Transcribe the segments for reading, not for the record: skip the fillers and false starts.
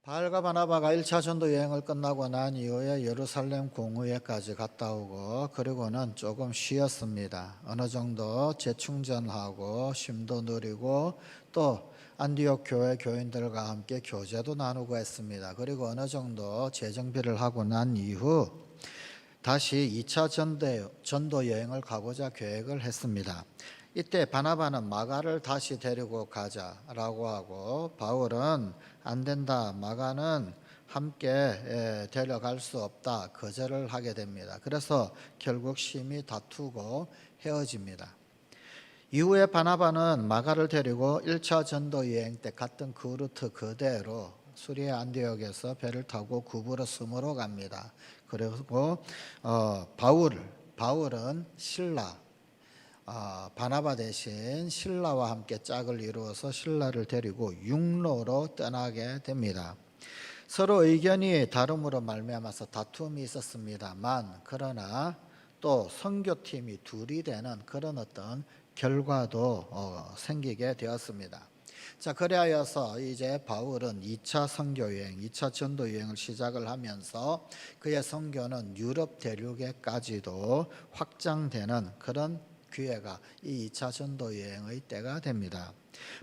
바울과 바나바가 1차 전도 여행을 끝나고 난 이후에 예루살렘 공의회까지 갔다 오고 그리고는 조금 쉬었습니다. 어느 정도 재충전하고 쉼도 누리고 또 안디옥 교회 교인들과 함께 교제도 나누고 했습니다. 그리고 어느 정도 재정비를 하고 난 이후 다시 2차 전도 여행을 가고자 계획을 했습니다. 이때 바나바는 마가를 다시 데리고 가자라고 하고 바울은 안 된다, 마가는 함께 데려갈 수 없다, 거절을 하게 됩니다. 그래서 결국 심히 다투고 헤어집니다. 이후에 바나바는 마가를 데리고 1차 전도 여행 때 갔던 그 루트 그대로 수리아 안디옥에서 배를 타고 구브로스으로 갑니다. 그리고 바울은 실라, 바나바 대신 실라와 함께 짝을 이루어서 실라를 데리고 육로로 떠나게 됩니다. 서로 의견이 다름으로 말미암아서 다툼이 있었습니다만 그러나 또 선교팀이 둘이 되는 그런 어떤 결과도 생기게 되었습니다. 자, 그리하여서 이제 바울은 2차 선교여행, 2차 전도여행을 시작을 하면서 그의 선교는 유럽 대륙에까지도 확장되는 그런 기회가 이 2차 전도여행의 때가 됩니다.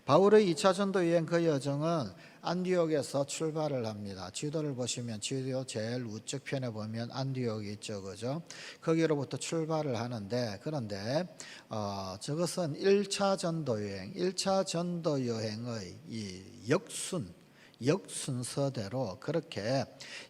바울의 2차 전도여행 그 여정은 안디옥에서 출발을 합니다. 지도를 보시면 지도 제일 우측 편에 보면 안디옥이 있죠, 그죠? 거기로부터 출발을 하는데 그런데 저것은 1차 전도여행, 1차 전도여행의 이 역순서대로 그렇게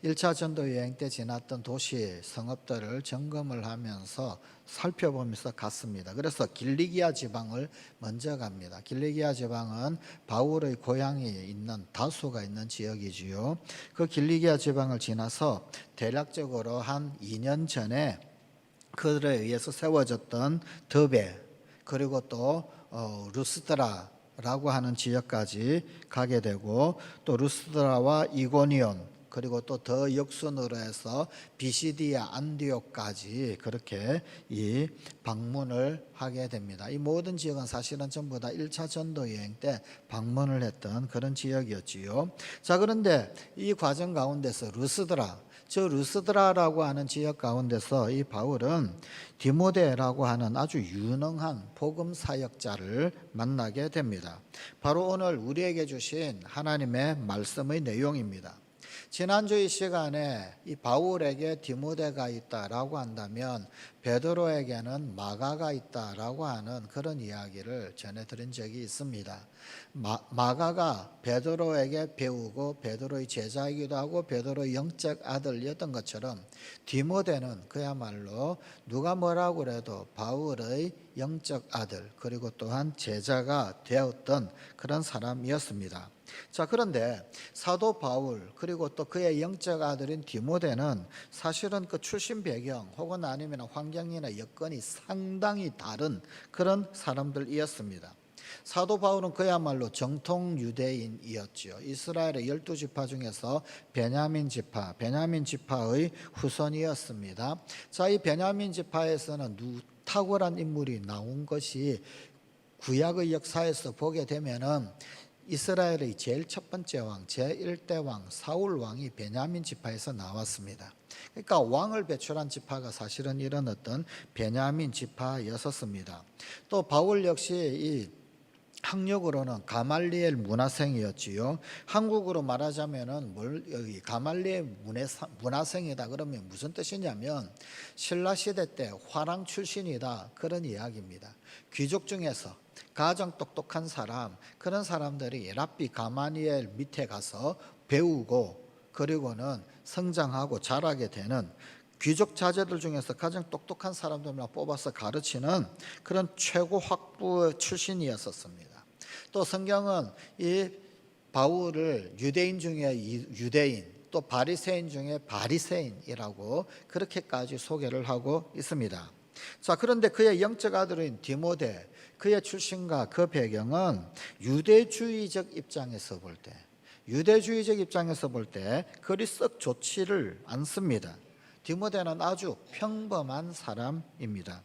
1차 전도여행 때 지났던 도시 성읍들을 점검을 하면서 살펴보면서 갔습니다. 그래서 길리기아 지방을 먼저 갑니다. 길리기아 지방은 바울의 고향이 있는 다소가 있는 지역이지요. 그 길리기아 지방을 지나서 대략적으로 한 2년 전에 그들에 의해서 세워졌던 더베 그리고 또 루스드라라고 하는 지역까지 가게 되고 또 루스드라와 이고니온 그리고 또 더 역순으로 해서 비시디아 안디옥까지 그렇게 이 방문을 하게 됩니다. 이 모든 지역은 사실은 전부 다 1차 전도 여행 때 방문을 했던 그런 지역이었지요. 자, 그런데 이 과정 가운데서 루스드라라고 하는 지역 가운데서 이 바울은 디모데라고 하는 아주 유능한 복음 사역자를 만나게 됩니다. 바로 오늘 우리에게 주신 하나님의 말씀의 내용입니다. 지난주 이 시간에 이 바울에게 디모데가 있다라고 한다면 베드로에게는 마가가 있다라고 하는 그런 이야기를 전해드린 적이 있습니다. 마가가 베드로에게 배우고 베드로의 제자이기도 하고 베드로의 영적 아들이었던 것처럼 디모데는 그야말로 누가 뭐라고 그래도 바울의 영적 아들 그리고 또한 제자가 되었던 그런 사람이었습니다. 자, 그런데 사도 바울 그리고 또 그의 영적 아들인 디모데는 사실은 그 출신 배경 혹은 아니면 환경이나 여건이 상당히 다른 그런 사람들이었습니다. 사도 바울은 그야말로 정통 유대인이었지요. 이스라엘의 12지파 중에서 베냐민 지파의 후손이었습니다. 자, 이 베냐민 지파에서는 탁월한 인물이 나온 것이 구약의 역사에서 보게 되면은 이스라엘의 제일 첫 번째 왕, 제1대 왕 사울 왕이 베냐민 지파에서 나왔습니다. 그러니까 왕을 배출한 지파가 사실은 이런 어떤 베냐민 지파였었습니다. 또 바울 역시 이 학력으로는 가말리엘 문화생이었지요. 한국으로 말하자면은 가말리엘 문화생이다 그러면 무슨 뜻이냐면 신라 시대 때 화랑 출신이다 그런 이야기입니다. 귀족 중에서 가장 똑똑한 사람 그런 사람들이 랍비 가말리엘 밑에 가서 배우고 그리고는 성장하고 자라게 되는 귀족 자제들 중에서 가장 똑똑한 사람들만 뽑아서 가르치는 그런 최고 학부 출신이었었습니다. 또 성경은 이 바울을 유대인 중에 유대인 또 바리새인 중에 바리새인이라고 그렇게까지 소개를 하고 있습니다. 자, 그런데 그의 영적 아들인 디모데 그의 출신과 그 배경은 유대주의적 입장에서 볼 때 그리 썩 좋지를 않습니다. 디모데는 아주 평범한 사람입니다.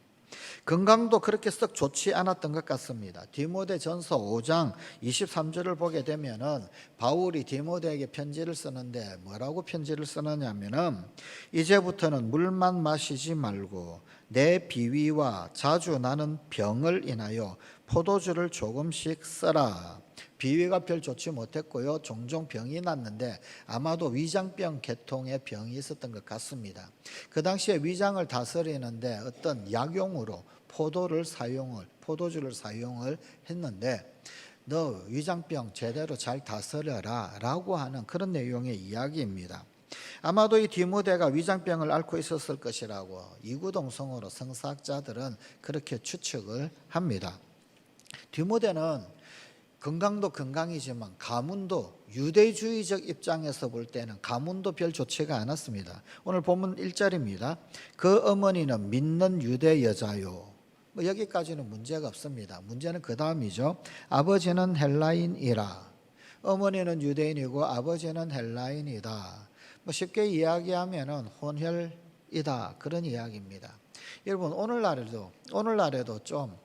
건강도 그렇게 썩 좋지 않았던 것 같습니다. 디모데전서 5장 23절을 보게 되면은 바울이 디모데에게 편지를 쓰는데 뭐라고 편지를 쓰느냐면은 이제부터는 물만 마시지 말고 내 비위와 자주 나는 병을 인하여 포도주를 조금씩 써라. 비위가 별 좋지 못했고요. 종종 병이 났는데 아마도 위장병 계통의 병이 있었던 것 같습니다. 그 당시에 위장을 다스리는데 어떤 약용으로 포도주를 사용을 했는데 너 위장병 제대로 잘 다스려라 라고 하는 그런 내용의 이야기입니다. 아마도 이 디모데가 위장병을 앓고 있었을 것이라고 이구동성으로 성사학자들은 그렇게 추측을 합니다. 디모데는 건강도 건강이지만 가문도 유대주의적 입장에서 볼 때는 가문도 별 좋지가 않았습니다. 오늘 본문 1절입니다. 그 어머니는 믿는 유대 여자요. 여기까지는 문제가 없습니다. 문제는 그 다음이죠. 아버지는 헬라인이라. 어머니는 유대인이고 아버지는 헬라인이다. 쉽게 이야기하면은 혼혈이다 그런 이야기입니다. 여러분 오늘날에도 좀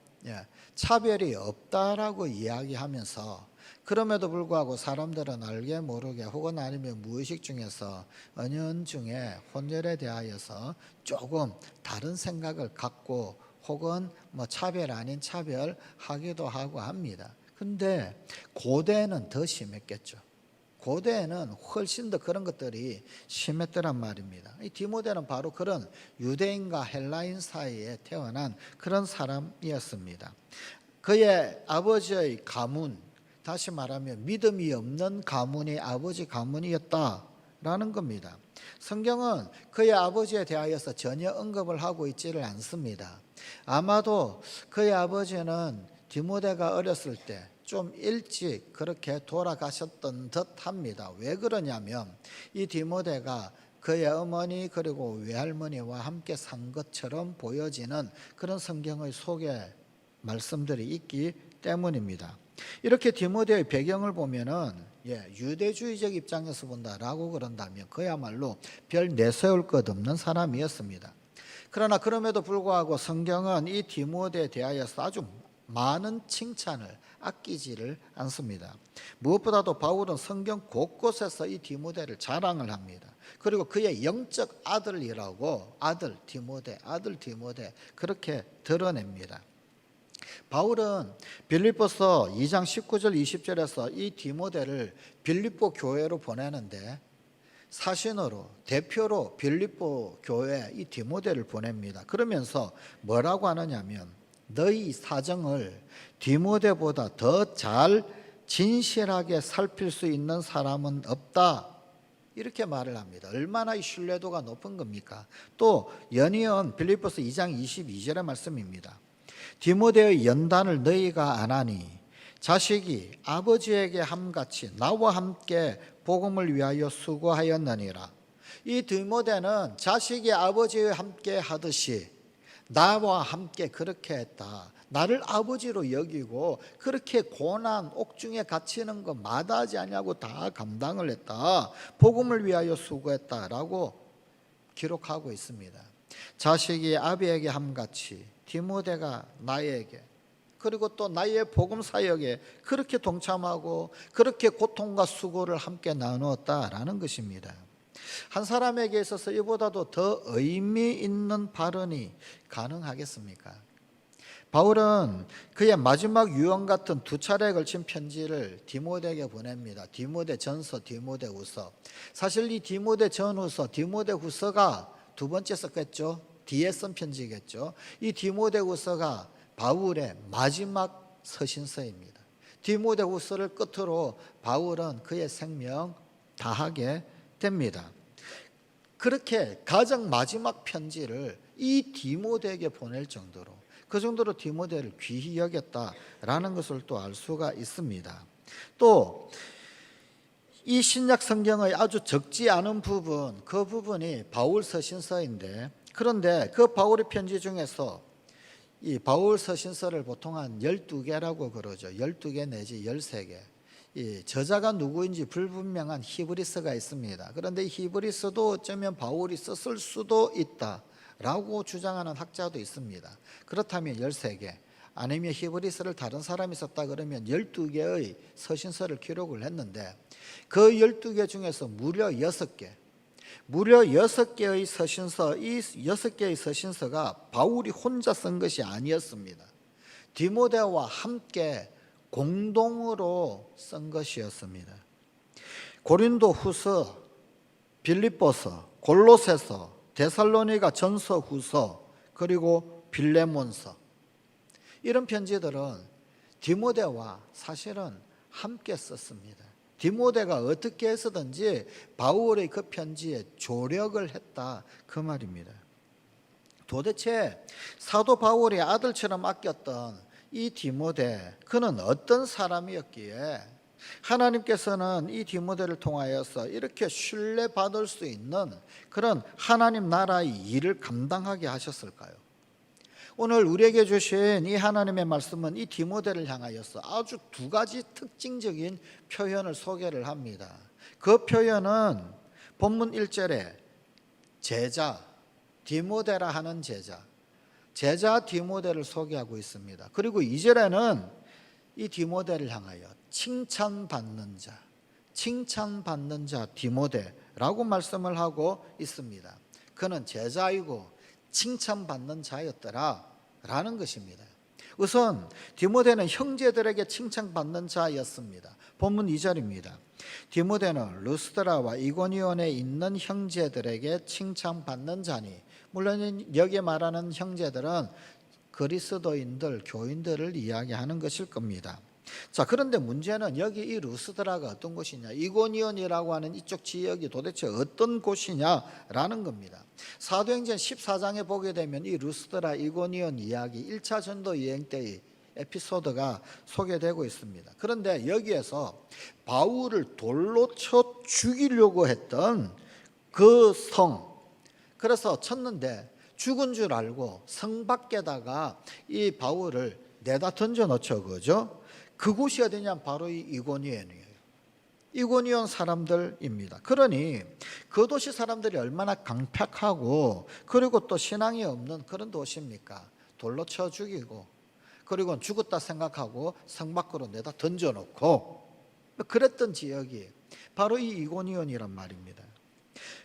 차별이 없다라고 이야기하면서 그럼에도 불구하고 사람들은 알게 모르게 혹은 아니면 무의식 중에서 은연중에 혼혈에 대하여서 조금 다른 생각을 갖고 혹은 차별 아닌 차별 하기도 하고 합니다. 근데 고대는 더 심했겠죠. 고대에는 훨씬 더 그런 것들이 심했더란 말입니다. 이 디모데는 바로 그런 유대인과 헬라인 사이에 태어난 그런 사람이었습니다. 그의 아버지의 가문, 다시 말하면 믿음이 없는 가문이 아버지 가문이었다라는 겁니다. 성경은 그의 아버지에 대하여서 전혀 언급을 하고 있지를 않습니다. 아마도 그의 아버지는 디모데가 어렸을 때 좀 일찍 그렇게 돌아가셨던 듯 합니다. 왜 그러냐면 이 디모데가 그의 어머니 그리고 외할머니와 함께 산 것처럼 보여지는 그런 성경의 소개 말씀들이 있기 때문입니다. 이렇게 디모데의 배경을 보면은 유대주의적 입장에서 본다라고 그런다면 그야말로 별 내세울 것 없는 사람이었습니다. 그러나 그럼에도 불구하고 성경은 이 디모데에 대하여서 아주 많은 칭찬을 아끼지를 않습니다. 무엇보다도 바울은 성경 곳곳에서 이 디모데를 자랑을 합니다. 그리고 그의 영적 아들이라고 아들 디모데 그렇게 드러냅니다. 바울은 빌립보서 2장 19절 20절에서 이 디모데를 빌립보 교회로 보내는데 사신으로 대표로 빌립보 교회에 이 디모데를 보냅니다. 그러면서 뭐라고 하느냐면 너희 사정을 디모데보다 더 잘 진실하게 살필 수 있는 사람은 없다. 이렇게 말을 합니다. 얼마나 이 신뢰도가 높은 겁니까? 또 연이은 빌립보서 2장 22절의 말씀입니다. 디모데의 연단을 너희가 안 하니 자식이 아버지에게 함같이 나와 함께 복음을 위하여 수고하였느니라. 이 디모데는 자식이 아버지와 함께 하듯이 나와 함께 그렇게 했다. 나를 아버지로 여기고 그렇게 고난 옥중에 갇히는 거 마다하지 아니하고 다 감당을 했다. 복음을 위하여 수고했다라고 기록하고 있습니다. 자식이 아비에게 함같이 디모데가 나에게 그리고 또 나의 복음 사역에 그렇게 동참하고 그렇게 고통과 수고를 함께 나누었다라는 것입니다. 한 사람에게 있어서 이보다도 더 의미 있는 발언이 가능하겠습니까? 바울은 그의 마지막 유언 같은 두 차례에 걸친 편지를 디모데에게 보냅니다. 디모데전서, 디모데후서. 사실 이 디모데전후서, 디모데후서가 두 번째 썼겠죠. 뒤에 쓴 편지겠죠. 이 디모데후서가 바울의 마지막 서신서입니다. 디모데후서를 끝으로 바울은 그의 생명 다하게 됩니다. 그렇게 가장 마지막 편지를 이 디모데에게 보낼 정도로 그 정도로 디모데를 귀히 여겼다라는 것을 또 알 수가 있습니다. 또 이 신약 성경의 아주 적지 않은 부분, 그 부분이 바울 서신서인데 그런데 그 바울의 편지 중에서 이 바울 서신서를 보통 한 12개라고 그러죠. 12개 내지 13개. 이 저자가 누구인지 불분명한 히브리서가 있습니다. 그런데 이 히브리서도 어쩌면 바울이 썼을 수도 있다 라고 주장하는 학자도 있습니다. 그렇다면 13개, 아니면 히브리서를 다른 사람이 썼다 그러면 12개의 서신서를 기록을 했는데 그 12개 중에서 무려 6개의 서신서, 이 6개의 서신서가 바울이 혼자 쓴 것이 아니었습니다. 디모데와 함께 공동으로 쓴 것이었습니다. 고린도후서, 빌립보서, 골로새서, 데살로니가 전서, 후서, 그리고 빌레몬서, 이런 편지들은 디모데와 사실은 함께 썼습니다. 디모데가 어떻게 해서든지 바울의 그 편지에 조력을 했다, 그 말입니다. 도대체 사도 바울의 아들처럼 아꼈던 이 디모데, 그는 어떤 사람이었기에 하나님께서는 이 디모데를 통하여서 이렇게 신뢰받을 수 있는 그런 하나님 나라의 일을 감당하게 하셨을까요? 오늘 우리에게 주신 이 하나님의 말씀은 이 디모데를 향하여서 아주 두 가지 특징적인 표현을 소개를 합니다. 그 표현은 본문 1절에 제자, 디모데라 하는 제자 디모데를 소개하고 있습니다. 그리고 2절에는 이 디모데를 향하여 칭찬받는 자 디모데라고 말씀을 하고 있습니다. 그는 제자이고 칭찬받는 자였더라 라는 것입니다. 우선 디모데는 형제들에게 칭찬받는 자였습니다. 본문 2절입니다. 디모데는 루스드라와 이고니온에 있는 형제들에게 칭찬받는 자니, 물론 여기에 말하는 형제들은 그리스도인들, 교인들을 이야기하는 것일 겁니다. 자, 그런데 문제는 여기 이 루스드라가 어떤 곳이냐, 이고니온이라고 하는 이쪽 지역이 도대체 어떤 곳이냐라는 겁니다. 사도행전 14장에 보게 되면 이 루스드라, 이고니온 이야기 1차 전도 여행 때의 에피소드가 소개되고 있습니다. 그런데 여기에서 바울을 돌로 쳐 죽이려고 했던 그 성, 그래서 쳤는데 죽은 줄 알고 성 밖에다가 이 바울을 내다 던져 놓죠, 그죠? 그곳이 어디냐면 바로 이 이고니온이에요. 이고니온 사람들입니다. 그러니 그 도시 사람들이 얼마나 강팍하고 그리고 또 신앙이 없는 그런 도시입니까? 돌로 쳐 죽이고 그리고 죽었다 생각하고 성 밖으로 내다 던져놓고 그랬던 지역이 바로 이 이고니온이란 말입니다.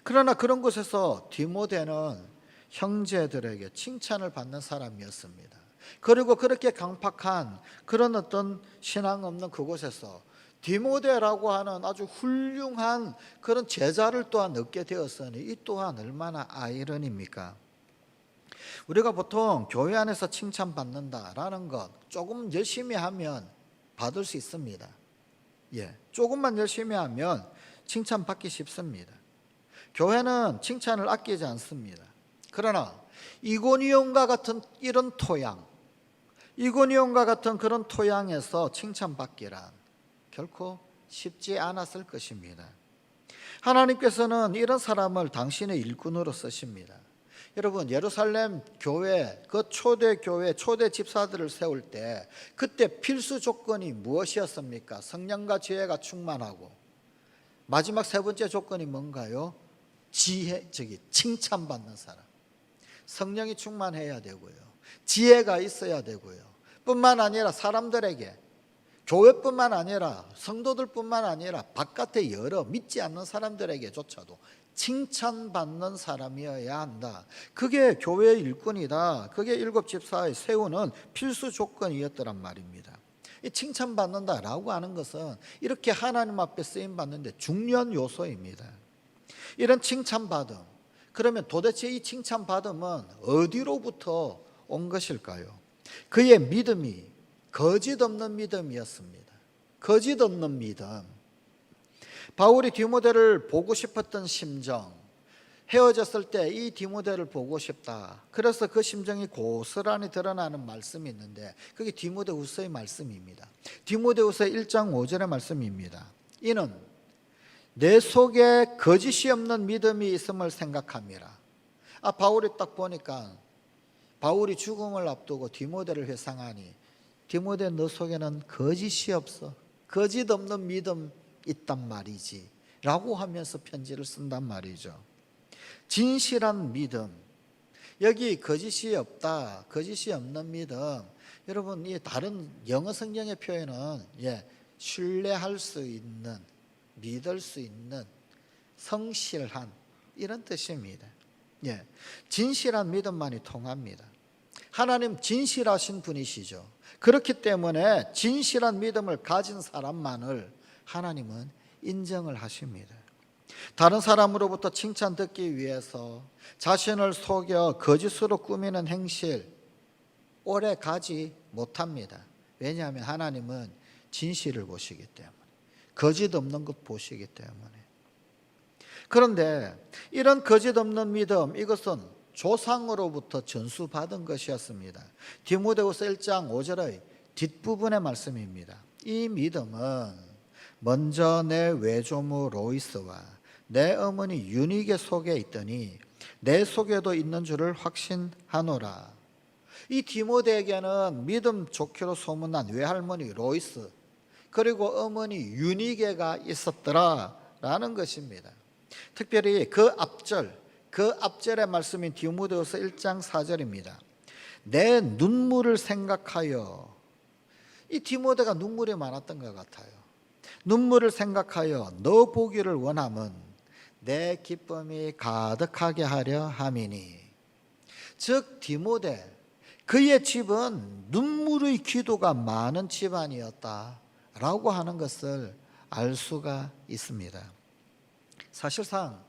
그러나 그런 곳에서 디모데는 형제들에게 칭찬을 받는 사람이었습니다. 그리고 그렇게 강팍한 그런 어떤 신앙 없는 그곳에서 디모데라고 하는 아주 훌륭한 그런 제자를 또한 얻게 되었으니 이 또한 얼마나 아이러니입니까? 우리가 보통 교회 안에서 칭찬받는다라는 것 조금 열심히 하면 받을 수 있습니다. 조금만 열심히 하면 칭찬받기 쉽습니다. 교회는 칭찬을 아끼지 않습니다. 그러나 이고니온과 같은 이런 토양, 이고니온과 같은 그런 토양에서 칭찬받기란 결코 쉽지 않았을 것입니다. 하나님께서는 이런 사람을 당신의 일꾼으로 쓰십니다. 여러분, 예루살렘 교회, 그 초대 교회, 초대 집사들을 세울 때 그때 필수 조건이 무엇이었습니까? 성령과 지혜가 충만하고, 마지막 세 번째 조건이 뭔가요? 칭찬받는 사람. 성령이 충만해야 되고요, 지혜가 있어야 되고요, 뿐만 아니라 사람들에게, 교회뿐만 아니라 성도들뿐만 아니라 바깥의 여러 믿지 않는 사람들에게조차도 칭찬받는 사람이어야 한다. 그게 교회의 일꾼이다. 그게 일곱 집사의 세우는 필수 조건이었더란 말입니다. 이 칭찬받는다라고 하는 것은 이렇게 하나님 앞에 쓰임받는데 중요한 요소입니다. 이런 칭찬받음, 그러면 도대체 이 칭찬받음은 어디로부터 온 것일까요? 그의 믿음이 거짓 없는 믿음이었습니다. 거짓 없는 믿음. 바울이 디모데를 보고 싶었던 심정, 헤어졌을 때 이 디모데를 보고 싶다, 그래서 그 심정이 고스란히 드러나는 말씀이 있는데 그게 디모데후서의 말씀입니다. 디모데후서 1장 5절의 말씀입니다. 이는 내 속에 거짓이 없는 믿음이 있음을 생각함이라. 바울이 딱 보니까 바울이 죽음을 앞두고 디모데를 회상하니, 디모데 너 속에는 거짓이 없어, 거짓 없는 믿음 있단 말이지 라고 하면서 편지를 쓴단 말이죠. 진실한 믿음, 여기 거짓이 없다, 거짓이 없는 믿음. 여러분, 이 다른 영어 성경의 표현은 신뢰할 수 있는, 믿을 수 있는, 성실한 이런 뜻입니다. 진실한 믿음만이 통합니다. 하나님 진실하신 분이시죠. 그렇기 때문에 진실한 믿음을 가진 사람만을 하나님은 인정을 하십니다. 다른 사람으로부터 칭찬 듣기 위해서 자신을 속여 거짓으로 꾸미는 행실 오래 가지 못합니다. 왜냐하면 하나님은 진실을 보시기 때문에, 거짓 없는 것 보시기 때문에. 그런데 이런 거짓 없는 믿음, 이것은 조상으로부터 전수받은 것이었습니다. 디모데후서 1장 5절의 뒷부분의 말씀입니다. 이 믿음은 먼저 내 외조모 로이스와 내 어머니 유니게 속에 있더니 내 속에도 있는 줄을 확신하노라. 이 디모데에게는 믿음 좋기로 소문난 외할머니 로이스 그리고 어머니 유니게가 있었더라라는 것입니다. 특별히 그 앞절의 말씀인 디모데후서 1장 4절입니다. 내 눈물을 생각하여, 이 디모데가 눈물이 많았던 것 같아요. 눈물을 생각하여 너 보기를 원함은 내 기쁨이 가득하게 하려 함이니. 즉 디모데, 그의 집은 눈물의 기도가 많은 집안이었다라고 하는 것을 알 수가 있습니다. 사실상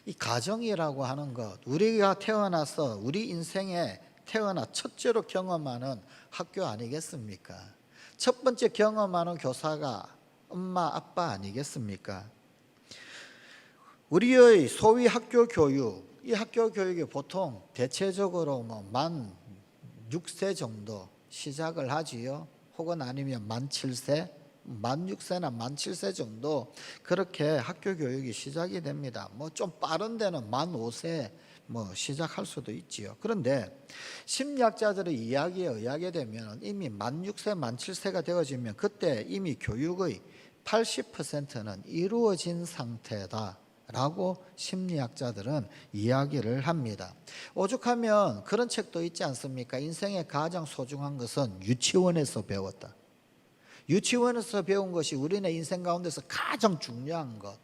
이 가정이라고 하는 것, 우리가 태어나서 우리 인생에 태어나 첫째로 경험하는 학교 아니겠습니까? 첫 번째 경험하는 교사가 엄마, 아빠 아니겠습니까? 우리의 소위 학교 교육, 이 학교 교육이 보통 대체적으로 만 6세 정도 시작을 하지요. 혹은 아니면 만 7세, 만 6세나 만 7세 정도 그렇게 학교 교육이 시작이 됩니다. 좀 빠른 데는 만 5세 시작할 수도 있지요. 그런데 심리학자들의 이야기에 의하게 되면 이미 만 6세, 만 7세가 되어지면 그때 이미 교육의 80%는 이루어진 상태다 라고 심리학자들은 이야기를 합니다. 오죽하면 그런 책도 있지 않습니까? 인생의 가장 소중한 것은 유치원에서 배웠다. 유치원에서 배운 것이 우리네 인생 가운데서 가장 중요한 것,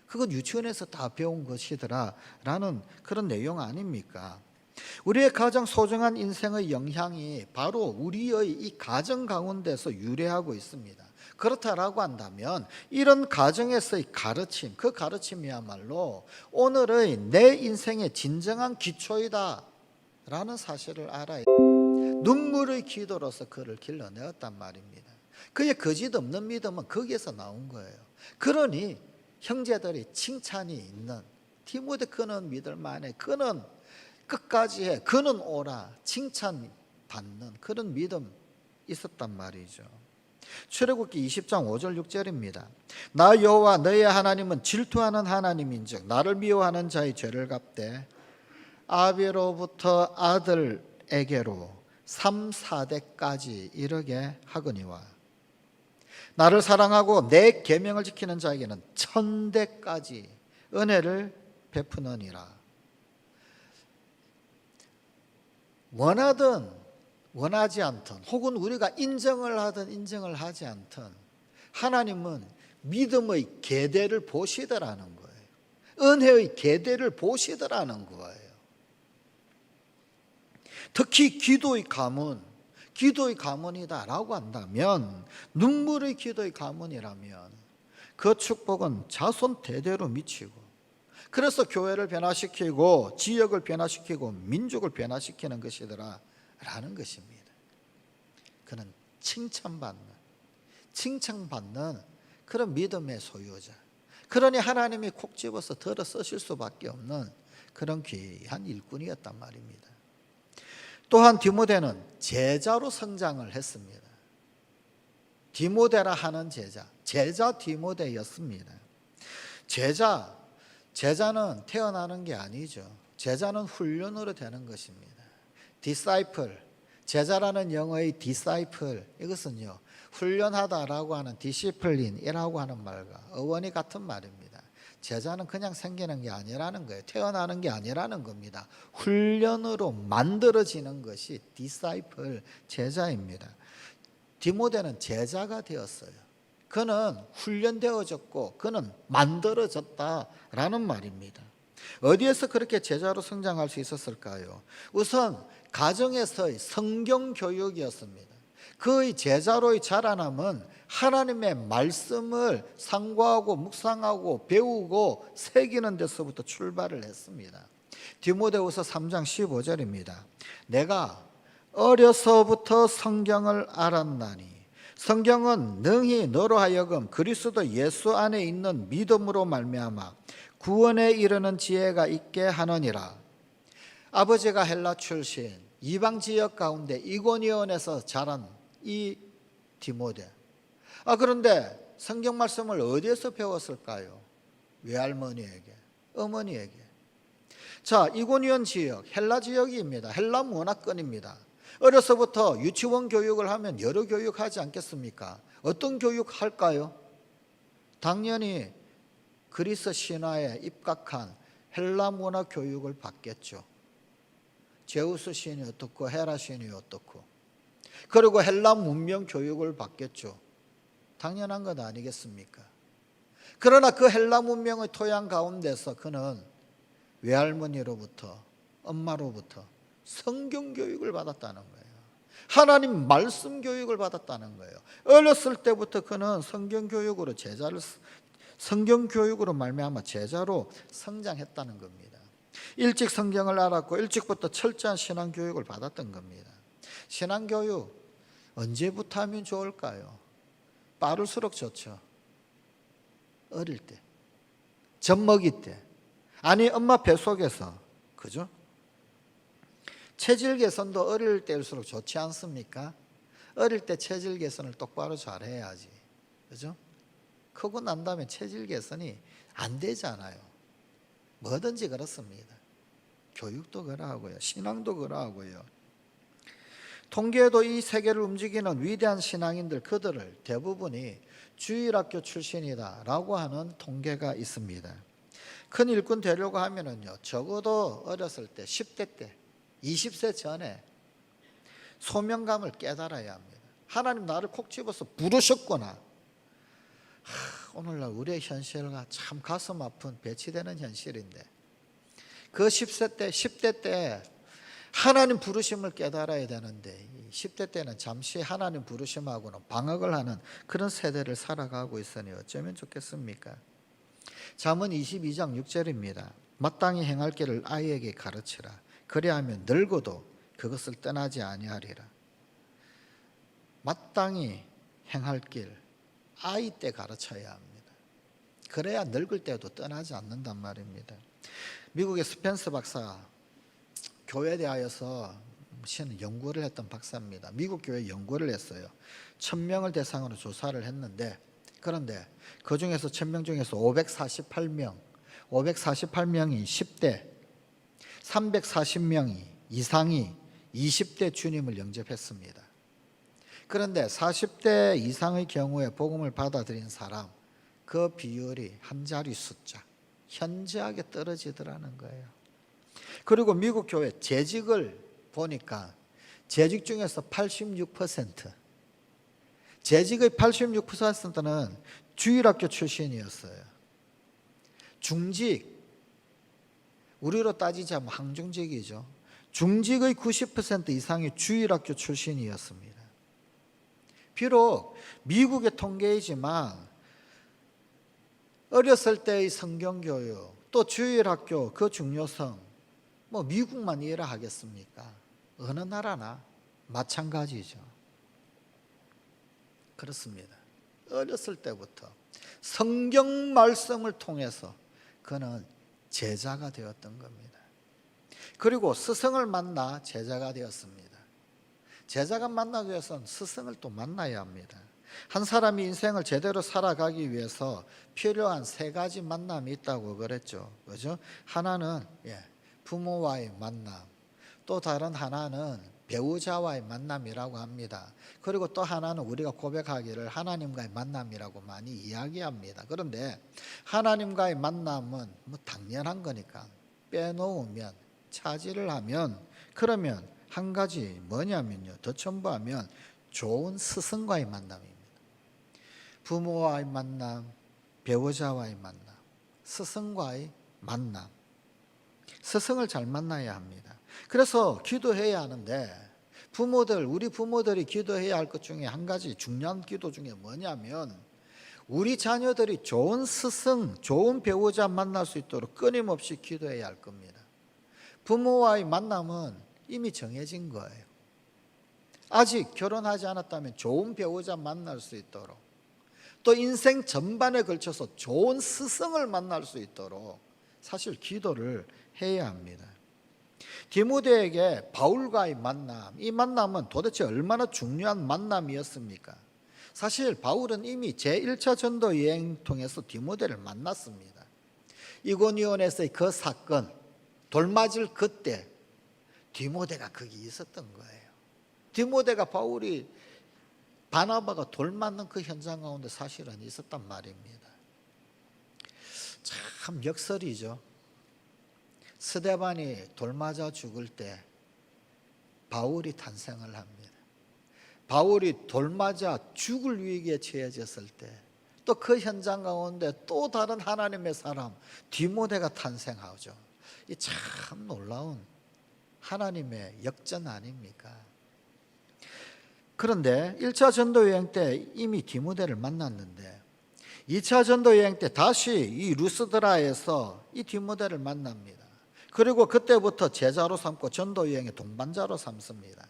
그건 유치원에서 다 배운 것이더라 라는 그런 내용 아닙니까? 우리의 가장 소중한 인생의 영향이 바로 우리의 이 가정 가운데서 유래하고 있습니다. 그렇다라고 한다면 이런 가정에서의 가르침, 그 가르침이야말로 오늘의 내 인생의 진정한 기초이다 라는 사실을 알아야 눈물의 기도로서 그를 길러내었단 말입니다. 그의 거짓 없는 믿음은 거기에서 나온 거예요. 그러니 형제들이 칭찬이 있는, 디모데 그는 믿을 만해, 그는 끝까지 해, 그는 오라, 칭찬받는 그런 믿음 있었단 말이죠. 출애굽기 20장 5절 6절입니다. 나 여호와 너의 하나님은 질투하는 하나님인즉 나를 미워하는 자의 죄를 갚되 아비로부터 아들에게로 3, 4대까지 이르게 하거니와 나를 사랑하고 내 계명을 지키는 자에게는 1000대까지 은혜를 베푸느니라. 원하든 원하지 않든 혹은 우리가 인정을 하든 인정을 하지 않든 하나님은 믿음의 계대를 보시더라는 거예요. 은혜의 계대를 보시더라는 거예요. 특히 기도의 가문이다라고 한다면, 눈물의 기도의 가문이라면 그 축복은 자손 대대로 미치고, 그래서 교회를 변화시키고 지역을 변화시키고 민족을 변화시키는 것이더라 라는 것입니다. 그는 칭찬받는 그런 믿음의 소유자, 그러니 하나님이 콕 집어서 들어 쓰실 수밖에 없는 그런 귀한 일꾼이었단 말입니다. 또한 디모데는 제자로 성장을 했습니다. 디모데라 하는 제자 디모데였습니다. 제자는 태어나는 게 아니죠. 제자는 훈련으로 되는 것입니다. 디사이플, 제자라는 영어의 디사이플, 이것은요 훈련하다라고 하는 디시플린이라고 하는 말과 어원이 같은 말입니다. 제자는 그냥 생기는 게 아니라는 거예요. 태어나는 게 아니라는 겁니다. 훈련으로 만들어지는 것이 디사이플, 제자입니다. 디모데는 제자가 되었어요. 그는 훈련되어졌고 그는 만들어졌다라는 말입니다. 어디에서 그렇게 제자로 성장할 수 있었을까요? 우선 가정에서의 성경 교육이었습니다. 그의 제자로의 자라남은 하나님의 말씀을 상고하고 묵상하고 배우고 새기는 데서부터 출발을 했습니다. 디모데후서 3장 15절입니다. 내가 어려서부터 성경을 알았나니 성경은 능히 너로 하여금 그리스도 예수 안에 있는 믿음으로 말미암아 구원에 이르는 지혜가 있게 하느니라. 아버지가 헬라 출신, 이방 지역 가운데 이고니온에서 자란 이 디모데. 그런데 성경 말씀을 어디에서 배웠을까요? 외할머니에게, 어머니에게. 자, 이고니온 지역, 헬라 지역입니다. 헬라 문화권입니다. 어려서부터 유치원 교육을 하면 여러 교육하지 않겠습니까? 어떤 교육 할까요? 당연히 그리스 신화에 입각한 헬라 문화 교육을 받겠죠. 제우스 신이 어떻고 헤라 신이 어떻고, 그리고 헬라 문명 교육을 받겠죠. 당연한 것 아니겠습니까? 그러나 그 헬라 문명의 토양 가운데서 그는 외할머니로부터, 엄마로부터 성경 교육을 받았다는 거예요. 하나님 말씀 교육을 받았다는 거예요. 어렸을 때부터 그는 성경 교육으로 말미암아 제자로 성장했다는 겁니다. 일찍 성경을 알았고 일찍부터 철저한 신앙 교육을 받았던 겁니다. 신앙 교육 언제부터 하면 좋을까요? 빠를수록 좋죠. 어릴 때, 젖먹이 때, 아니 엄마 뱃속에서, 그죠? 체질 개선도 어릴 때일수록 좋지 않습니까? 어릴 때 체질 개선을 똑바로 잘해야지, 그죠? 크고 난 다음에 체질 개선이 안 되잖아요. 뭐든지 그렇습니다. 교육도 그러하고요, 신앙도 그러하고요. 통계에도 이 세계를 움직이는 위대한 신앙인들, 그들을 대부분이 주일학교 출신이다라고 하는 통계가 있습니다. 큰 일꾼 되려고 하면은요, 적어도 어렸을 때 10대 때, 20세 전에 소명감을 깨달아야 합니다. 하나님 나를 콕 집어서 부르셨구나. 오늘날 우리의 현실과 참 가슴 아픈 배치되는 현실인데, 그 10대 때 하나님 부르심을 깨달아야 되는데 10대 때는 잠시 하나님 부르심하고는 방학을 하는 그런 세대를 살아가고 있으니 어쩌면 좋겠습니까? 잠언 22장 6절입니다. 마땅히 행할 길을 아이에게 가르치라. 그리하면 늙어도 그것을 떠나지 아니하리라. 마땅히 행할 길, 아이 때 가르쳐야 합니다. 그래야 늙을 때도 떠나지 않는단 말입니다. 미국의 스펜서 박사, 교회에 대하여서 연구를 했던 박사입니다. 미국 교회 연구를 했어요. 1000명을 대상으로 조사를 했는데, 그런데 그 중에서 1000명 중에서 548명이 10대, 340명이 이상이 20대 주님을 영접했습니다. 그런데 40대 이상의 경우에 복음을 받아들인 사람, 그 비율이 한 자리 숫자, 현저하게 떨어지더라는 거예요. 그리고 미국 교회 재직을 보니까 재직 중에서 86%, 재직의 86%는 주일학교 출신이었어요. 중직, 우리로 따지자면 항중직이죠. 중직의 90% 이상이 주일학교 출신이었습니다. 비록 미국의 통계이지만 어렸을 때의 성경교육, 또 주일학교 그 중요성, 미국만 이해라 하겠습니까? 어느 나라나 마찬가지죠. 그렇습니다. 어렸을 때부터 성경 말씀을 통해서 그는 제자가 되었던 겁니다. 그리고 스승을 만나 제자가 되었습니다. 제자가 만나기 위해서는 스승을 또 만나야 합니다. 한 사람이 인생을 제대로 살아가기 위해서 필요한 3가지 만남이 있다고 그랬죠. 그죠? 하나는 부모와의 만남, 또 다른 하나는 배우자와의 만남이라고 합니다. 그리고 또 하나는 우리가 고백하기를 하나님과의 만남이라고 많이 이야기합니다. 그런데 하나님과의 만남은 뭐 당연한 거니까 빼놓으면, 차지를 하면, 그러면 한 가지 뭐냐면요, 더 첨부하면 좋은 스승과의 만남입니다. 부모와의 만남, 배우자와의 만남, 스승과의 만남. 스승을 잘 만나야 합니다. 그래서 기도해야 하는데, 우리 부모들이 기도해야 할 것 중에 한 가지 중요한 기도 중에 뭐냐면, 우리 자녀들이 좋은 스승, 좋은 배우자 만날 수 있도록 끊임없이 기도해야 할 겁니다. 부모와의 만남은 이미 정해진 거예요. 아직 결혼하지 않았다면 좋은 배우자 만날 수 있도록, 또 인생 전반에 걸쳐서 좋은 스승을 만날 수 있도록 사실 기도를 해야 합니다. 디모데에게 바울과의 만남, 이 만남은 도대체 얼마나 중요한 만남이었습니까? 사실 바울은 이미 제1차 전도 여행 통해서 디모데를 만났습니다. 이고니온에서의 그 사건, 돌맞을 그때 디모데가 거기 있었던 거예요. 디모데가 바울이 바나바가 돌 맞는 그 현장 가운데 사실은 있었단 말입니다. 참 역설이죠. 스데반이 돌 맞아 죽을 때 바울이 탄생을 합니다. 바울이 돌 맞아 죽을 위기에 처해졌을 때 또 그 현장 가운데 또 다른 하나님의 사람 디모데가 탄생하죠. 이 참 놀라운 하나님의 역전 아닙니까? 그런데 1차 전도 여행 때 이미 디모데를 만났는데 2차 전도 여행 때 다시 이 루스드라에서 이 디모데를 만납니다. 그리고 그때부터 제자로 삼고 전도 여행의 동반자로 삼습니다.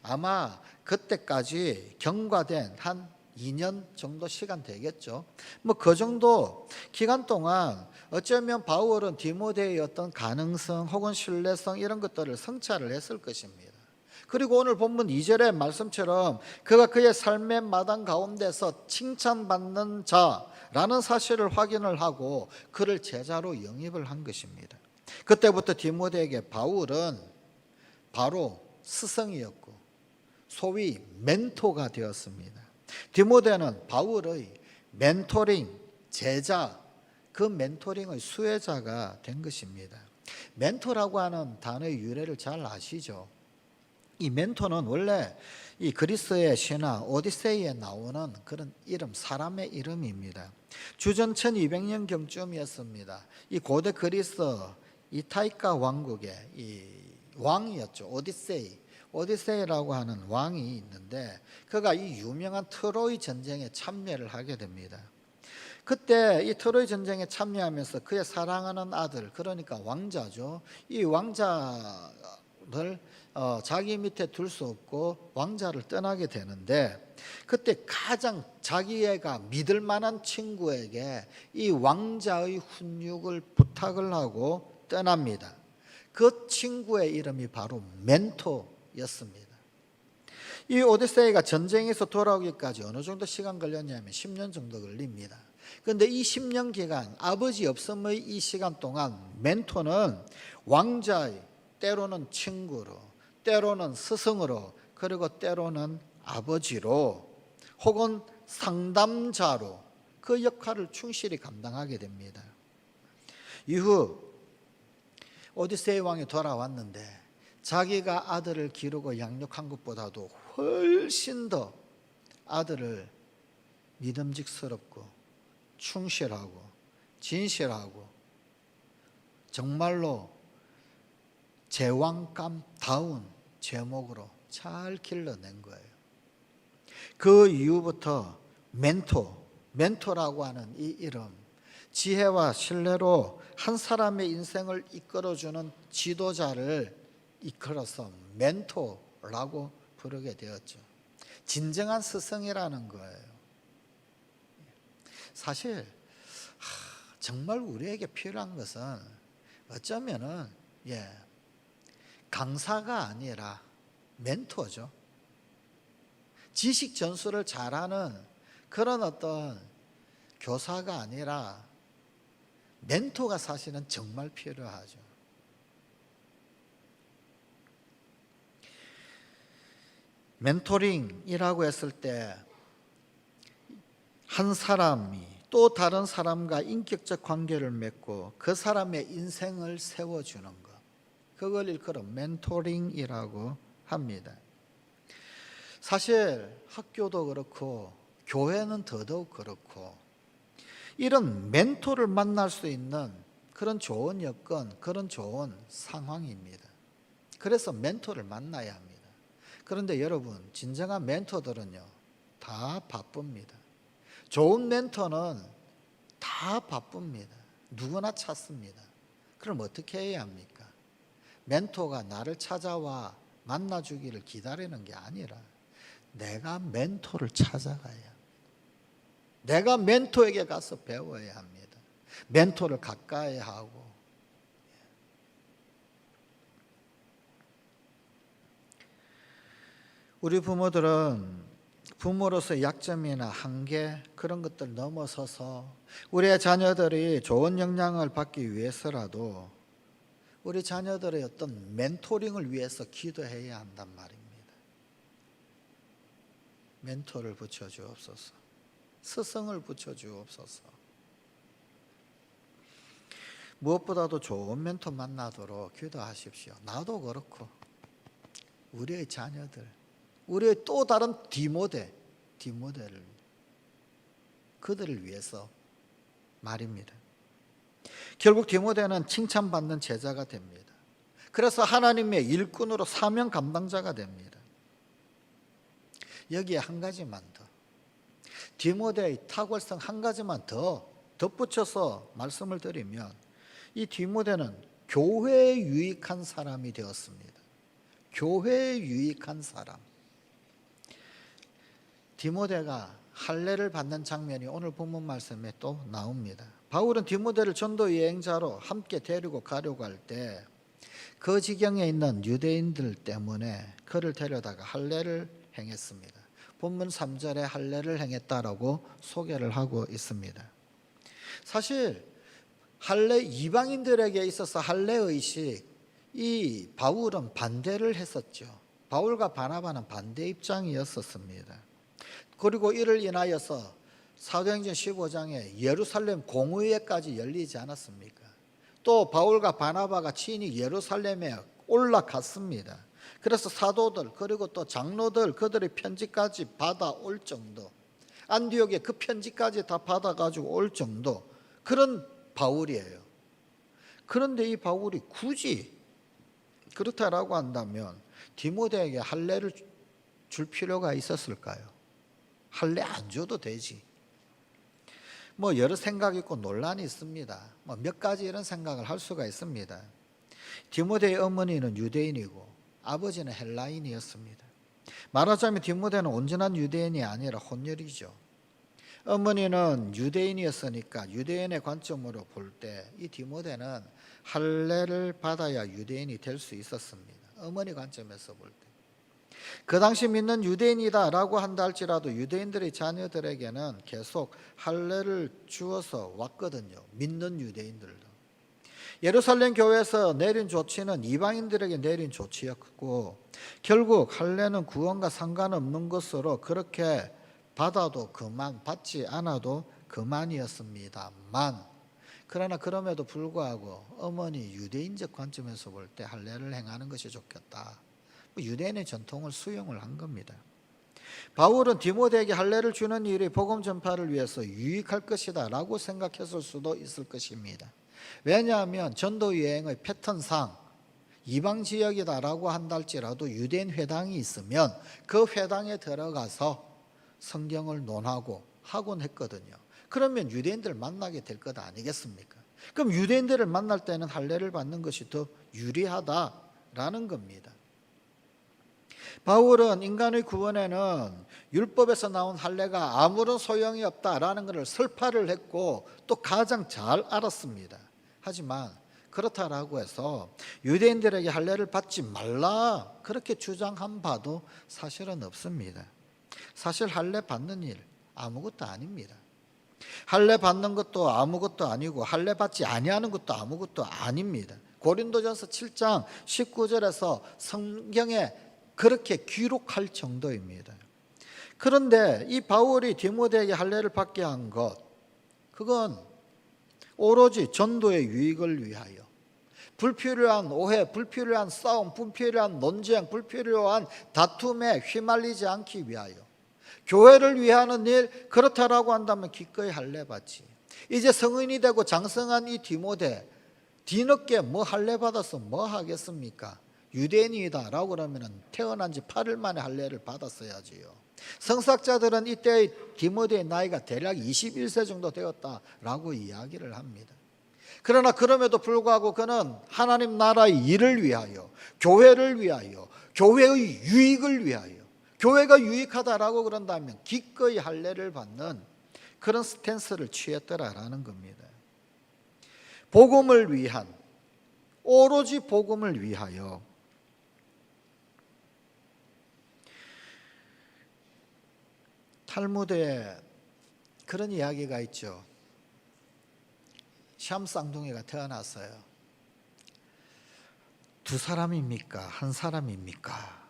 아마 그때까지 경과된 한 2년 정도 시간 되겠죠. 뭐 그 정도 기간 동안 어쩌면 바울은 디모데의 어떤 가능성 혹은 신뢰성 이런 것들을 성찰을 했을 것입니다. 그리고 오늘 본문 2절의 말씀처럼 그가 그의 삶의 마당 가운데서 칭찬받는 자라는 사실을 확인을 하고 그를 제자로 영입을 한 것입니다. 그때부터 디모데에게 바울은 바로 스승이었고 소위 멘토가 되었습니다. 디모데는 바울의 멘토링, 제자, 그 멘토링의 수혜자가 된 것입니다. 멘토라고 하는 단어의 유래를 잘 아시죠? 이 멘토는 원래 이 그리스의 신화 오디세이에 나오는 그런 이름, 사람의 이름입니다. 주전 1200년경쯤이었습니다. 이 고대 그리스 이타이카 왕국의 이 왕이었죠. 오디세이라고 하는 왕이 있는데 그가 이 유명한 트로이 전쟁에 참여를 하게 됩니다. 그때 이 트로이 전쟁에 참여하면서 그의 사랑하는 아들, 그러니까 왕자죠. 이 왕자를 자기 밑에 둘 수 없고 왕자를 떠나게 되는데 그때 가장 자기애가 믿을 만한 친구에게 이 왕자의 훈육을 부탁을 하고 떠납니다. 그 친구의 이름이 바로 멘토였습니다. 이 오디세이가 전쟁에서 돌아오기까지 어느 정도 시간 걸렸냐면 10년 정도 걸립니다. 그런데 이 10년 기간, 아버지 없음의 이 시간 동안 멘토는 왕자의 때로는 친구로, 때로는 스승으로, 그리고 때로는 아버지로 혹은 상담자로 그 역할을 충실히 감당하게 됩니다. 이후 오디세이 왕이 돌아왔는데 자기가 아들을 기르고 양육한 것보다도 훨씬 더 아들을 믿음직스럽고 충실하고 진실하고 정말로 제왕감다운 제목으로 잘 길러낸 거예요. 그 이후부터 멘토라고 하는 이 이름, 지혜와 신뢰로 한 사람의 인생을 이끌어주는 지도자를 이끌어서 멘토라고 부르게 되었죠. 진정한 스승이라는 거예요. 사실 정말 우리에게 필요한 것은 어쩌면은 강사가 아니라 멘토죠. 지식 전수를 잘하는 그런 어떤 교사가 아니라 멘토가 사실은 정말 필요하죠. 멘토링이라고 했을 때 한 사람이 또 다른 사람과 인격적 관계를 맺고 그 사람의 인생을 세워주는 것, 그걸 일컬어 멘토링이라고 합니다. 사실 학교도 그렇고 교회는 더더욱 그렇고 이런 멘토를 만날 수 있는 그런 좋은 여건, 그런 좋은 상황입니다. 그래서 멘토를 만나야 합니다. 그런데 여러분, 진정한 멘토들은요, 다 바쁩니다. 좋은 멘토는 다 바쁩니다. 누구나 찾습니다. 그럼 어떻게 해야 합니까? 멘토가 나를 찾아와 만나주기를 기다리는 게 아니라 내가 멘토를 찾아가야 합니다. 내가 멘토에게 가서 배워야 합니다. 멘토를 가까이 하고. 우리 부모들은 부모로서의 약점이나 한계 그런 것들 넘어서서 우리의 자녀들이 좋은 영향을 받기 위해서라도 우리 자녀들의 어떤 멘토링을 위해서 기도해야 한단 말입니다. 멘토를 붙여주옵소서. 스승을 붙여주옵소서. 무엇보다도 좋은 멘토 만나도록 기도하십시오. 나도 그렇고 우리의 자녀들, 우리의 또 다른 디모델을 그들을 위해서 말입니다. 결국 디모데는 칭찬받는 제자가 됩니다. 그래서 하나님의 일꾼으로 사명 감당자가 됩니다. 여기에 한 가지만 더, 디모데의 탁월성 한 가지만 더 덧붙여서 말씀을 드리면 이 디모데는 교회에 유익한 사람이 되었습니다. 교회에 유익한 사람. 디모데가 할례를 받는 장면이 오늘 본문 말씀에 또 나옵니다. 바울은 디모데를 전도 여행자로 함께 데리고 가려고 할 때 그 지경에 있는 유대인들 때문에 그를 데려다가 할례를 행했습니다. 본문 3절에 할례를 행했다라고 소개를 하고 있습니다. 사실 할례 이방인들에게 있어서 할례 의식, 이 바울은 반대를 했었죠. 바울과 바나바는 반대 입장이었었습니다. 그리고 이를 인하여서 사도행전 15장에 예루살렘 공의회까지 열리지 않았습니까? 또 바울과 바나바가 친히 예루살렘에 올라갔습니다. 그래서 사도들 그리고 또 장로들 그들의 편지까지 받아올 정도, 안디옥에 그 편지까지 다 받아가지고 올 정도 그런 바울이에요. 그런데 이 바울이 굳이 그렇다라고 한다면 디모데에게 할례를 줄 필요가 있었을까요? 할례 안 줘도 되지. 여러 생각이 있고 논란이 있습니다. 몇 가지 이런 생각을 할 수가 있습니다. 디모데의 어머니는 유대인이고 아버지는 헬라인이었습니다. 말하자면 디모데는 온전한 유대인이 아니라 혼혈이죠. 어머니는 유대인이었으니까 유대인의 관점으로 볼 때 이 디모데는 할례를 받아야 유대인이 될 수 있었습니다. 어머니 관점에서 볼 때. 그 당시 믿는 유대인이다라고 한다 할지라도 유대인들의 자녀들에게는 계속 할례를 주어서 왔거든요. 믿는 유대인들도. 예루살렘 교회에서 내린 조치는 이방인들에게 내린 조치였고 결국 할례는 구원과 상관없는 것으로 그렇게 받아도 그만, 받지 않아도 그만이었습니다만, 그러나 그럼에도 불구하고 어머니 유대인적 관점에서 볼 때 할례를 행하는 것이 좋겠다. 유대인의 전통을 수용을 한 겁니다. 바울은 디모데에게 할례를 주는 일이 복음 전파를 위해서 유익할 것이다 라고 생각했을 수도 있을 것입니다. 왜냐하면 전도 여행의 패턴상 이방 지역이다라고 한다 할지라도 유대인 회당이 있으면 그 회당에 들어가서 성경을 논하고 하곤 했거든요. 그러면 유대인들을 만나게 될 것 아니겠습니까? 그럼 유대인들을 만날 때는 할례를 받는 것이 더 유리하다라는 겁니다. 바울은 인간의 구원에는 율법에서 나온 할례가 아무런 소용이 없다라는 것을 설파를 했고 또 가장 잘 알았습니다. 하지만 그렇다라고 해서 유대인들에게 할례를 받지 말라 그렇게 주장한 바도 사실은 없습니다. 사실 할례 받는 일 아무것도 아닙니다. 할례 받는 것도 아무것도 아니고 할례 받지 아니하는 것도 아무것도 아닙니다. 고린도전서 7장 19절에서 성경에 그렇게 기록할 정도입니다. 그런데 이 바울이 디모데에게 할례를 받게 한 것, 그건 오로지 전도의 유익을 위하여, 불필요한 오해, 불필요한 싸움, 불필요한 논쟁, 불필요한 다툼에 휘말리지 않기 위하여, 교회를 위하는 일, 그렇다라고 한다면 기꺼이 할례 받지. 이제 성인이 되고 장성한 이 디모데, 뒤늦게 뭐 할례 받아서 뭐 하겠습니까? 유대인이다라고 그러면 태어난 지 8일 만에 할례를 받았어야지요. 성사학자들은 이때의 디모데의 나이가 대략 21세 정도 되었다라고 이야기를 합니다. 그러나 그럼에도 불구하고 그는 하나님 나라의 일을 위하여, 교회를 위하여, 교회의 유익을 위하여, 교회가 유익하다라고 그런다면 기꺼이 할례를 받는 그런 스탠스를 취했더라라는 겁니다. 복음을 위한, 오로지 복음을 위하여. 탈무드에 그런 이야기가 있죠. 시암 쌍둥이가 태어났어요. 두 사람입니까? 한 사람입니까?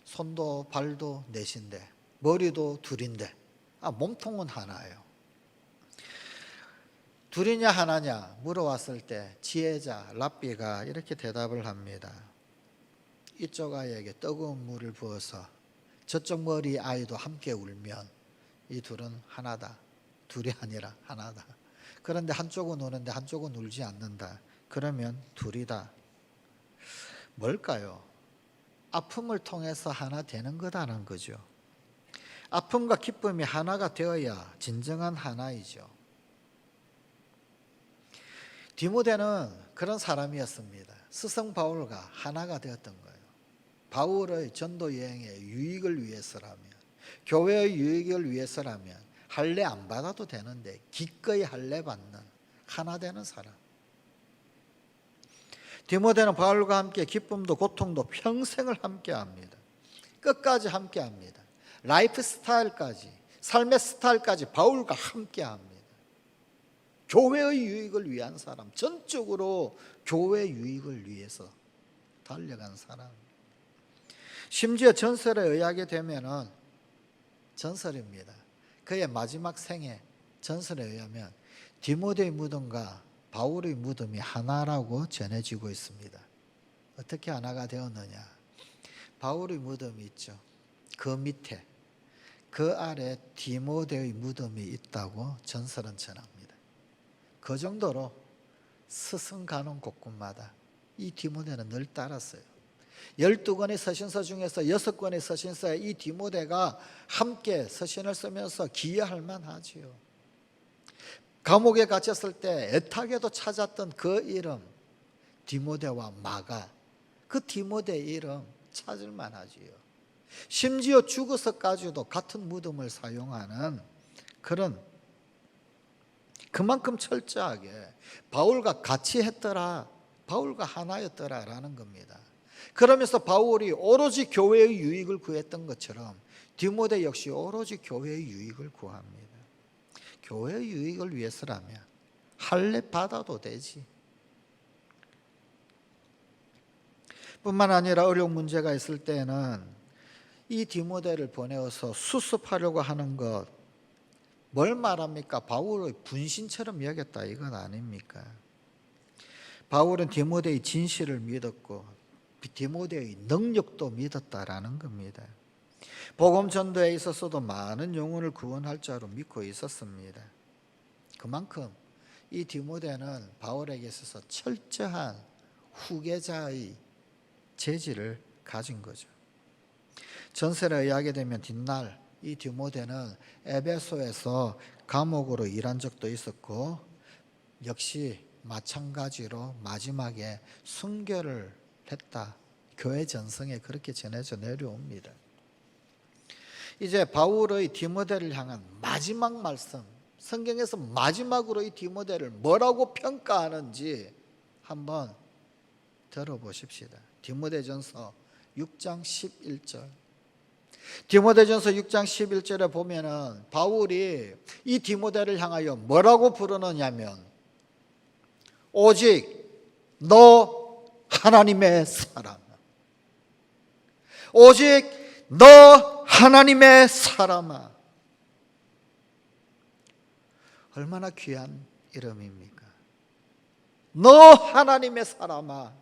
손도 발도 넷인데 머리도 둘인데 몸통은 하나예요. 둘이냐 하나냐 물어왔을 때 지혜자 랍비가 이렇게 대답을 합니다. 이쪽 아이에게 뜨거운 물을 부어서 저쪽 머리 아이도 함께 울면 이 둘은 하나다. 둘이 아니라 하나다. 그런데 한쪽은 우는데 한쪽은 울지 않는다. 그러면 둘이다. 뭘까요? 아픔을 통해서 하나 되는 거다라는 거죠. 아픔과 기쁨이 하나가 되어야 진정한 하나이죠. 디모데는 그런 사람이었습니다. 스승 바울과 하나가 되었던 거예요. 바울의 전도 여행의 유익을 위해서라면, 교회의 유익을 위해서라면 할례 안 받아도 되는데 기꺼이 할례 받는 하나 되는 사람. 디모데는 바울과 함께 기쁨도 고통도 평생을 함께 합니다. 끝까지 함께 합니다. 라이프 스타일까지, 삶의 스타일까지 바울과 함께 합니다. 교회의 유익을 위한 사람, 전적으로 교회 유익을 위해서 달려간 사람. 심지어 전설에 의하게 되면은, 전설입니다. 그의 마지막 생애 전설에 의하면 디모데의 무덤과 바울의 무덤이 하나라고 전해지고 있습니다. 어떻게 하나가 되었느냐? 바울의 무덤이 있죠. 그 밑에, 그 아래 디모데의 무덤이 있다고 전설은 전합니다. 그 정도로 스승 가는 곳곳마다 이 디모데는 늘 따랐어요. 12권의 서신서 중에서 6권의 서신서에 이 디모데가 함께 서신을 쓰면서 기여할 만하지요. 감옥에 갇혔을 때 애타게도 찾았던 그 이름, 디모데와 마가, 그 디모데의 이름 찾을 만하지요. 심지어 죽어서까지도 같은 무덤을 사용하는 그런, 그만큼 철저하게 바울과 같이 했더라, 바울과 하나였더라라는 겁니다. 그러면서 바울이 오로지 교회의 유익을 구했던 것처럼 디모데 역시 오로지 교회의 유익을 구합니다. 교회의 유익을 위해서라면 할례 받아도 되지. 뿐만 아니라 어려운 문제가 있을 때는 이 디모데를 보내어서 수습하려고 하는 것, 뭘 말합니까? 바울의 분신처럼 여겼다 이건 아닙니까? 바울은 디모데의 진실을 믿었고 디모데의 능력도 믿었다라는 겁니다. 복음 전도에 있어서도 많은 영혼을 구원할 자로 믿고 있었습니다. 그만큼 이 디모데는 바울에게 있어서 철저한 후계자의 재질을 가진 거죠. 전설에 의하게 되면 뒷날 이 디모데는 에베소에서 감옥으로 일한 적도 있었고 역시 마찬가지로 마지막에 순교를 했다. 교회 전성에 그렇게 전해져 내려옵니다. 이제 바울의 디모데를 향한 마지막 말씀, 성경에서 마지막으로 이 디모데를 뭐라고 평가하는지 한번 들어보십시다. 디모데전서 6장 11절. 디모데전서 6장 11절에 보면은 바울이 이 디모데를 향하여 뭐라고 부르느냐면 오직 너 하나님의 사람. 오직 너 하나님의 사람아. 얼마나 귀한 이름입니까? 너 하나님의 사람아.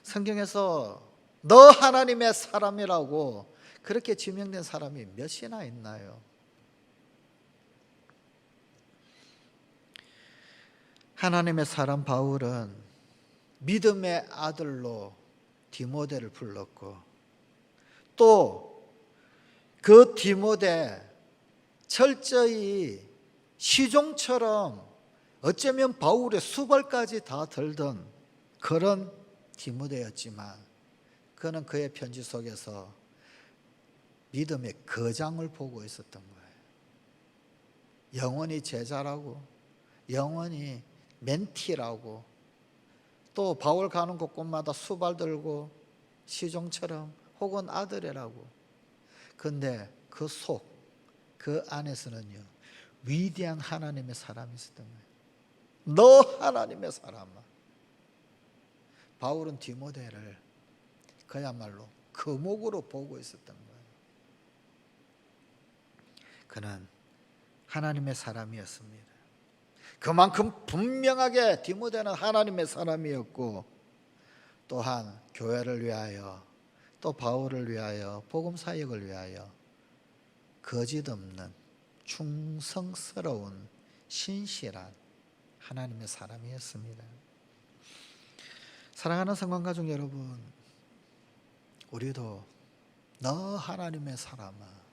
성경에서 너 하나님의 사람이라고 그렇게 지명된 사람이 몇이나 있나요? 하나님의 사람 바울은 믿음의 아들로 디모데를 불렀고, 또 그 디모데 철저히 시종처럼 어쩌면 바울의 수발까지 다 들던 그런 디모데였지만, 그는 그의 편지 속에서 믿음의 거장을 보고 있었던 거예요. 영원히 제자라고, 영원히 멘티라고, 또 바울 가는 곳곳마다 수발 들고 시종처럼 혹은 아들이라고. 그런데 그 속, 그 안에서는요, 위대한 하나님의 사람이 있었던 거예요. 너 하나님의 사람아. 바울은 디모데를 그야말로 거목으로 보고 있었던 거예요. 그는 하나님의 사람이었습니다. 그만큼 분명하게 디모데는 하나님의 사람이었고, 또한 교회를 위하여, 또 바울을 위하여, 복음 사역을 위하여 거짓 없는 충성스러운 신실한 하나님의 사람이었습니다. 사랑하는 성관가족 여러분, 우리도 너 하나님의 사람아,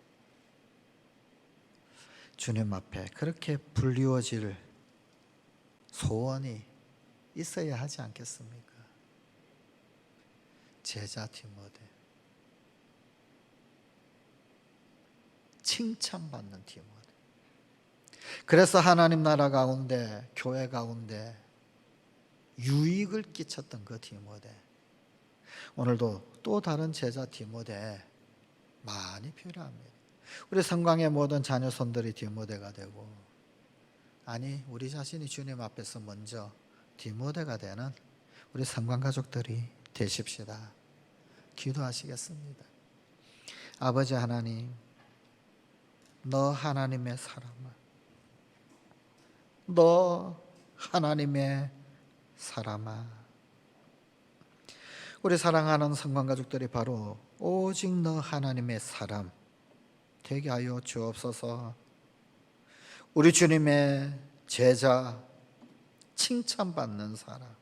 주님 앞에 그렇게 불리워질 소원이 있어야 하지 않겠습니까? 제자 디모데, 칭찬받는 디모데. 그래서 하나님 나라 가운데, 교회 가운데 유익을 끼쳤던 그 디모데, 오늘도 또 다른 제자 디모데 많이 필요합니다. 우리 성광의 모든 자녀손들이 디모데가 되고, 아니 우리 자신이 주님 앞에서 먼저 디모데가 되는 우리 성광가족들이 되십시다. 기도하시겠습니다. 아버지 하나님, 너 하나님의 사람아, 너 하나님의 사람아. 우리 사랑하는 성광가족들이 바로 오직 너 하나님의 사람 되게 하여 주옵소서. 우리 주님의 제자, 칭찬받는 사람,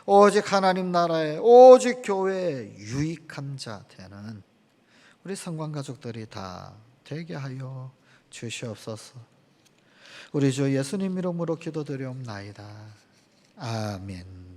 오직 하나님 나라에, 오직 교회에 유익한 자 되는 우리 성광가족들이 다 되게 하여 주시옵소서. 우리 주 예수님 이름으로 기도드리옵나이다. 아멘.